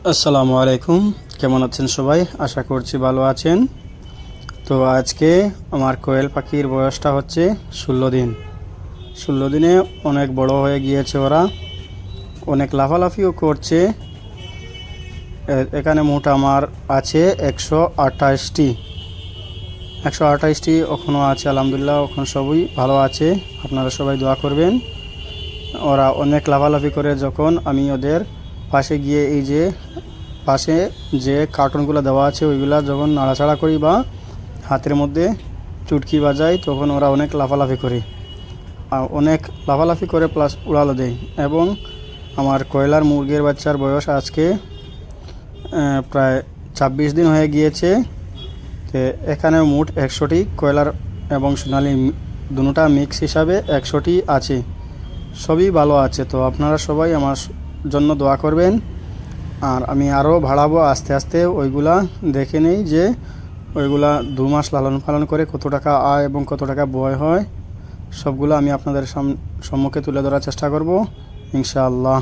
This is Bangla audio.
আসসালামু আলাইকুম। কেমন আছেন সবাই? আশা করছি ভালো আছেন। তো আজকে আমার কোয়েল পাখির বয়সটা হচ্ছে 16 দিন। 16 দিনে অনেক বড় হয়ে গিয়েছে ওরা, অনেক লাফালাফিও করছে। এখানে মোট আমার আছে 128টি। 128টি এখনও আছে, আলহামদুলিল্লাহ এখন সবই ভালো আছে। আপনারা সবাই দোয়া করবেন। ওরা অনেক লাফালাফি করে যখন আমি ওদের পাশে গিয়ে এই যে পাশে যে কার্টুনগুলো দেওয়া আছে ওইগুলা যখন নাড়াচাড়া করি বা হাতের মধ্যে চুটকি বাজাই তখন ওরা অনেক লাফালাফি করে, অনেক লাফালাফি করে প্লাস উড়ালো দেয়। এবং আমার কয়লার মুরগির বাচ্চার বয়স আজকে প্রায় 26 দিন হয়ে গিয়েছে। তো এখানে মোট 100টি কয়লার এবং সোনালি দুটোটা মিক্স হিসাবে 100টি আছে, সবই ভালো আছে। তো আপনারা সবাই আমার জন্য দোয়া করবেন। আর আমি আরও বাড়াবো আস্তে আস্তে, ওইগুলা দেখে নেই যে ওইগুলা 2 মাস লালন পালন করে কত টাকা আয় এবং কত টাকা ব্যয় হয়, সবগুলো আমি আপনাদের সম্মুখে তুলে ধরার চেষ্টা করব ইনশাআল্লাহ।